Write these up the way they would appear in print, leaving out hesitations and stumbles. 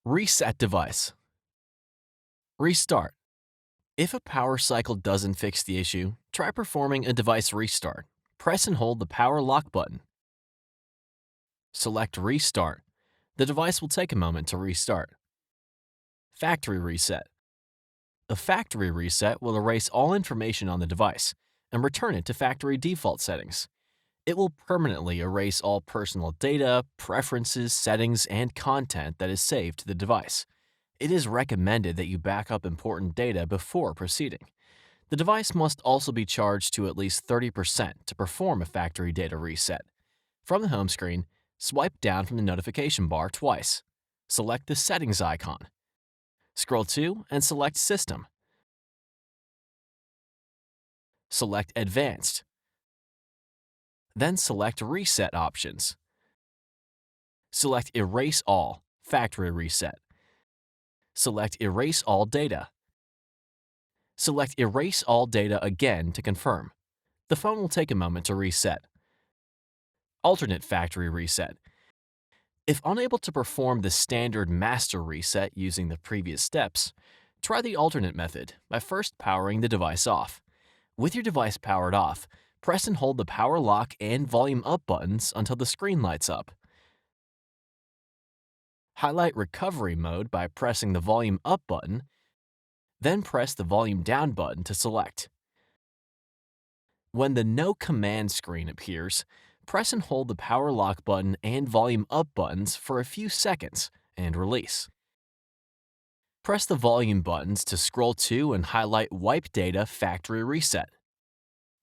Reset device. Restart. If a power cycle doesn't fix the issue, try performing a device restart. Press and hold the power lock button. Select Restart. The device will take a moment to restart. Factory reset. A factory reset will erase all information on the device and return it to factory default settings. It will permanently erase all personal data, preferences, settings, and content that is saved to the device. It is recommended that you back up important data before proceeding. The device must also be charged to at least 30% to perform a factory data reset. From the home screen, swipe down from the notification bar twice. Select the Settings icon. Scroll to and select System. Select Advanced. Then select Reset options. Select Erase All, Factory Reset. Select Erase All Data. Select Erase All Data again to confirm. The phone will take a moment to reset. Alternate Factory Reset. If unable to perform the standard master reset using the previous steps, try the alternate method by first powering the device off. With your device powered off, press and hold the power lock and volume up buttons until the screen lights up. Highlight Recovery Mode by pressing the volume up button, then press the volume down button to select. When the No Command screen appears, press and hold the power lock button and volume up buttons for a few seconds and release. Press the volume buttons to scroll to and highlight Wipe Data Factory Reset.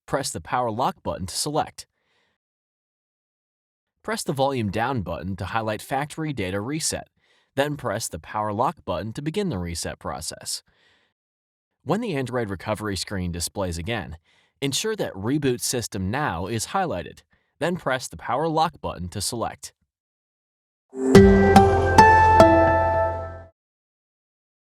Press the power lock button to select. Press the volume down button to highlight Factory Data Reset, then press the power lock button to begin the reset process. When the Android recovery screen displays again, ensure that Reboot System Now is highlighted, then press the power lock button to select.